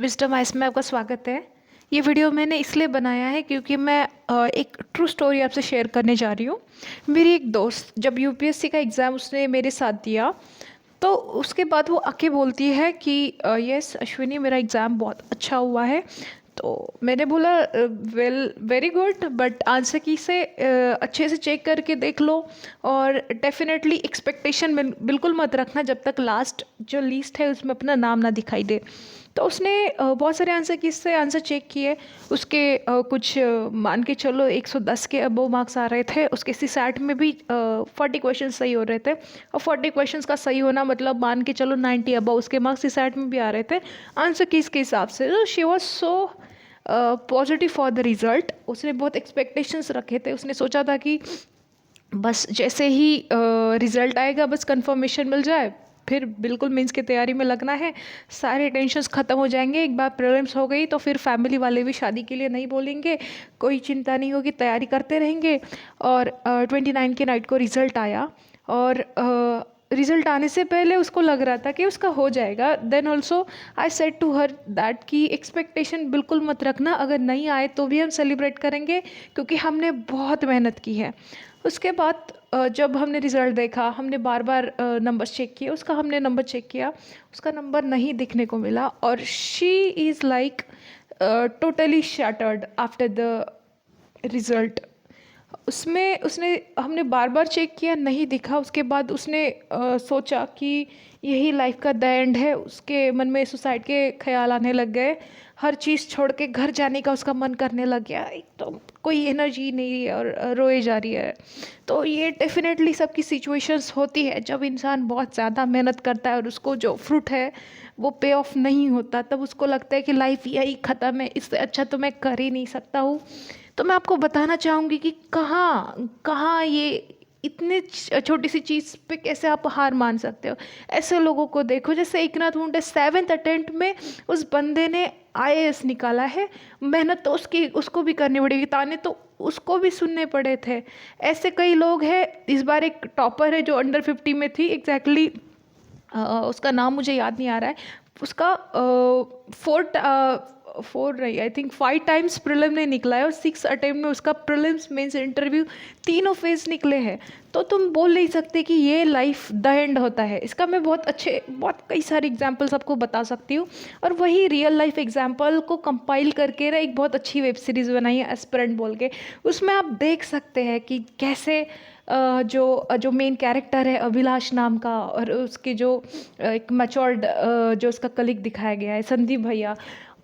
Wisdom ice में आपका स्वागत है। ये वीडियो मैंने इसलिए बनाया है क्योंकि मैं एक ट्रू स्टोरी आपसे शेयर करने जा रही हूँ। मेरी एक दोस्त जब यूपीएससी का एग्ज़ाम उसने मेरे साथ दिया, तो उसके बाद वो आके बोलती है कि यस अश्विनी, मेरा एग्ज़ाम बहुत अच्छा हुआ है। तो मैंने बोला well, very good, but answer की से अच्छे से चेक करके देख लो, और डेफिनेटली एक्सपेक्टेशन बिल्कुल मत रखना जब तक लास्ट जो लिस्ट है उसमें अपना नाम ना दिखाई दे। तो उसने बहुत सारे आंसर की से आंसर चेक किए। उसके कुछ मान के चलो 110 के अबव मार्क्स आ रहे थे। उसके सीसैट में भी 40 क्वेश्चन सही हो रहे थे, और 40 क्वेश्चंस का सही होना मतलब मान के चलो 90 अबव उसके मार्क्स सीसैट में भी आ रहे थे आंसर कीज के हिसाब से। तो she was so positive for the result. उसने बहुत एक्सपेक्टेशंस रखे थे। उसने सोचा था कि बस जैसे ही रिज़ल्ट आएगा, बस कंफर्मेशन मिल जाए, फिर बिल्कुल मेंस की तैयारी में लगना है, सारे टेंशन्स ख़त्म हो जाएंगे। एक बार प्रीलिम्स हो गई तो फिर फैमिली वाले भी शादी के लिए नहीं बोलेंगे, कोई चिंता नहीं होगी, तैयारी करते रहेंगे। और 29 के नाइट को रिज़ल्ट आया, और रिज़ल्ट आने से पहले उसको लग रहा था कि उसका हो जाएगा। Then also I said to her that कि एक्सपेक्टेशन बिल्कुल मत रखना, अगर नहीं आए तो भी हम सेलिब्रेट करेंगे क्योंकि हमने बहुत मेहनत की है। उसके बाद जब हमने रिज़ल्ट देखा, हमने बार बार नंबर चेक किए, उसका हमने नंबर चेक किया, उसका नंबर नहीं दिखने को मिला, और she is like totally shattered after the result. उसमें उसने हमने बार बार चेक किया, नहीं दिखा। उसके बाद उसने सोचा कि यही लाइफ का द एंड है। उसके मन में सुसाइड के ख्याल आने लग गए। हर चीज़ छोड़ के घर जाने का उसका मन करने लग गया। एक तो कोई एनर्जी नहीं है और रोए जा रही है। तो ये डेफिनेटली सबकी सिचुएशंस होती है जब इंसान बहुत ज़्यादा मेहनत करता है और उसको जो फ्रूट है वो पे ऑफ नहीं होता, तब उसको लगता है कि लाइफ यही ख़त्म है, इससे अच्छा तो मैं कर ही नहीं सकता हूँ। तो मैं आपको बताना चाहूँगी कि कहाँ कहाँ ये इतने छोटी सी चीज़ पे कैसे आप हार मान सकते हो। ऐसे लोगों को देखो, जैसे एकनाथ मुंडे 7th अटेम्प्ट में उस बंदे ने आईएएस निकाला है। मेहनत तो उसको भी करनी पड़ेगी, ताने तो उसको भी सुनने पड़े थे। ऐसे कई लोग हैं। इस बार एक टॉपर है जो अंडर 50 में थी एग्जैक्टली, उसका नाम मुझे याद नहीं आ रहा है। उसका 4 रही, आई थिंक 5 टाइम्स प्रीलिम नहीं निकला है, और 6 अटेम्प्ट में उसका प्रीलिम्स मेंस इंटरव्यू तीनों फेज निकले हैं। तो तुम बोल नहीं सकते कि ये लाइफ द एंड होता है। इसका मैं बहुत कई सारे एग्जांपल्स आपको बता सकती हूँ। और वही रियल लाइफ एग्जांपल को कंपाइल करके ना एक बहुत अच्छी वेब सीरीज़ बनाई है एस्पिरेंट बोल के। उसमें आप देख सकते हैं कि कैसे जो मेन कैरेक्टर है अभिलाष नाम का, और उसके जो एक मैच्योर्ड जो उसका कलीग दिखाया गया है संदीप भैया,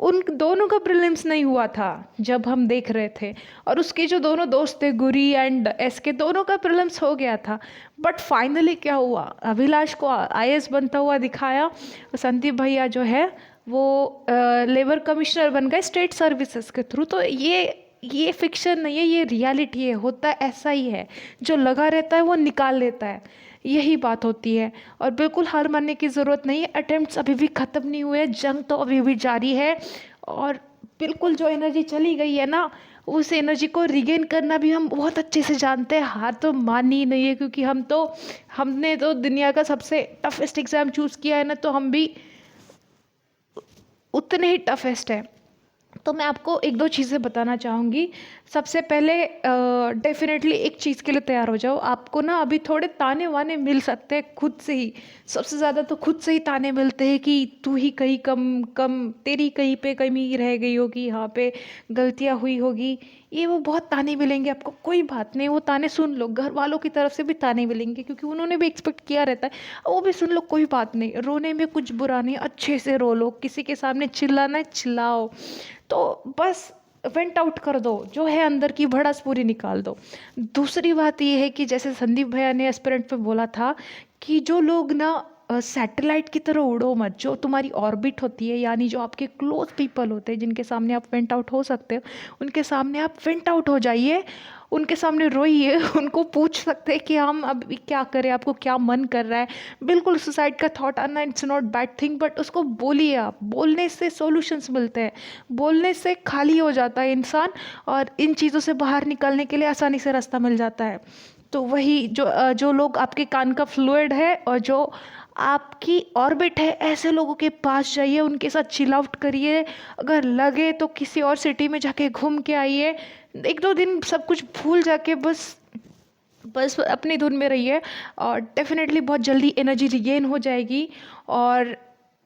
उन दोनों का प्रीलिम्स नहीं हुआ था जब हम देख रहे थे। और उसके जो दोनों दोस्त थे गुरी एंड एस के, दोनों का प्रीलिम्स हो गया था। बट फाइनली क्या हुआ, अभिलाष को आईएएस बनता हुआ दिखाया, संदीप भैया जो है वो लेबर कमिश्नर बन गए स्टेट सर्विसेज के थ्रू। तो ये फिक्शन नहीं है, ये रियलिटी है। होता ऐसा ही है, जो लगा रहता है वो निकाल लेता है, यही बात होती है। और बिल्कुल हार मानने की ज़रूरत नहीं है। अटेम्प्ट्स अभी भी ख़त्म नहीं हुए, जंग तो अभी भी जारी है। और बिल्कुल जो एनर्जी चली गई है ना, उस एनर्जी को रिगेन करना भी हम बहुत अच्छे से जानते हैं। हार तो माननी ही नहीं है, क्योंकि हमने तो दुनिया का सबसे टफेस्ट एग्ज़ाम चूज़ किया है ना, तो हम भी उतने ही टफेस्ट है। तो मैं आपको एक दो चीज़ें बताना चाहूँगी। सबसे पहले डेफिनेटली एक चीज़ के लिए तैयार हो जाओ। आपको ना अभी थोड़े ताने वाने मिल सकते हैं खुद से ही। सबसे ज़्यादा तो खुद से ही ताने मिलते हैं कि तू ही कहीं कम, तेरी कहीं पे कमी रह गई होगी, यहाँ पे गलतियाँ हुई होगी। ये वो बहुत ताने मिलेंगे आपको, कोई बात नहीं, वो ताने सुन लो। घर वालों की तरफ से भी ताने मिलेंगे क्योंकि उन्होंने भी एक्सपेक्ट किया रहता है, वो भी सुन लो, कोई बात नहीं। रोने में कुछ बुरा नहीं, अच्छे से रो लो। किसी के सामने चिल्लाना है चिल्लाओ, तो बस वेंट आउट कर दो, जो है अंदर की भड़ास पूरी निकाल दो। दूसरी बात ये है कि जैसे संदीप भैया ने एस्पिरेंट पे बोला था कि जो लोग ना सैटेलाइट की तरह उड़ो मत। जो तुम्हारी ऑर्बिट होती है, यानी जो आपके क्लोज पीपल होते हैं जिनके सामने आप वेंट आउट हो सकते हो, उनके सामने आप वेंट आउट हो जाइए, उनके सामने रोइए। उनको पूछ सकते हैं कि हम अभी क्या करें, आपको क्या मन कर रहा है। बिल्कुल सुसाइड का थॉट आना it's not bad thing, but उसको बोलिए आप। बोलने से सॉल्यूशंस मिलते हैं, बोलने से खाली हो जाता है इंसान, और इन चीज़ों से बाहर निकलने के लिए आसानी से रास्ता मिल जाता है। तो वही जो लोग आपके कान का फ्लूइड है और जो आपकी ऑर्बिट है, ऐसे लोगों के पास जाइए, उनके साथ चिल आउट करिए। अगर लगे तो किसी और सिटी में जाके घूम के आइए। 1-2 दिन सब कुछ भूल जाके बस बस अपनी धुन में रहिए और डेफ़िनेटली बहुत जल्दी एनर्जी रिगेन हो जाएगी। और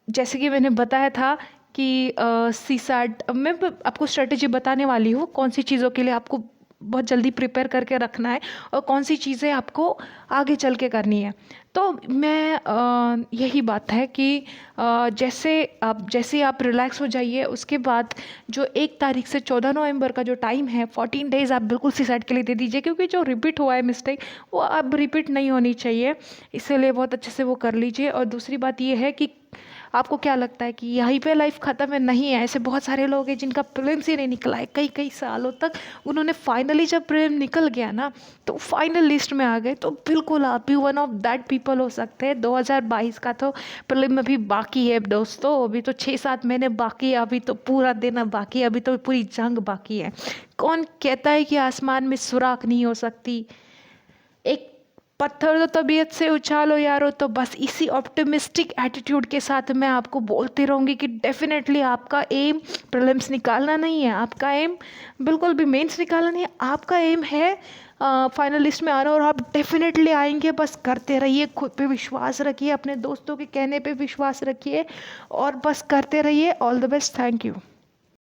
जैसे कि मैंने बताया था कि सीसैट मैं आपको स्ट्रेटेजी बताने वाली हूँ, कौन सी चीज़ों के लिए आपको बहुत जल्दी प्रिपेयर करके रखना है और कौन सी चीज़ें आपको आगे चल के करनी है। तो मैं यही बात है कि जैसे आप रिलैक्स हो जाइए, उसके बाद जो 1 तारीख से 14 नवंबर का जो टाइम है, 14 डेज़ आप बिल्कुल सुसाइड के लिए दे दीजिए, क्योंकि जो रिपीट हुआ है मिस्टेक वो अब रिपीट नहीं होनी चाहिए। इसीलिए बहुत अच्छे से वो कर लीजिए। और दूसरी बात ये है कि आपको क्या लगता है कि यहीं पे लाइफ ख़त्म है? नहीं है। ऐसे बहुत सारे लोग हैं जिनका प्रीलिम्स ही नहीं निकला है, कई कई सालों तक। उन्होंने फाइनली जब प्रीलिम निकल गया ना, तो फाइनल लिस्ट में आ गए। तो बिल्कुल आप भी वन ऑफ दैट पीपल हो सकते हैं। 2022 का तो प्रीलिम अभी बाकी है दोस्तों, अभी तो 6-7 महीने बाकी है, अभी तो पूरा दिन अब बाकी है, अभी तो पूरी जंग बाकी है। कौन कहता है कि आसमान में सुराख नहीं हो सकती? एक पत्थर तो तबीयत से उछालो यारो। तो बस इसी ऑप्टिमिस्टिक एटीट्यूड के साथ मैं आपको बोलती रहूँगी कि डेफिनेटली आपका एम प्रीलिम्स निकालना नहीं है, आपका एम बिल्कुल भी मेंस निकालना नहीं है, आपका एम है फाइनल लिस्ट में आना। और आप डेफिनेटली आएंगे, बस करते रहिए, खुद पे विश्वास रखिए, अपने दोस्तों के कहने पे विश्वास रखिए और बस करते रहिए। All the best, thank you.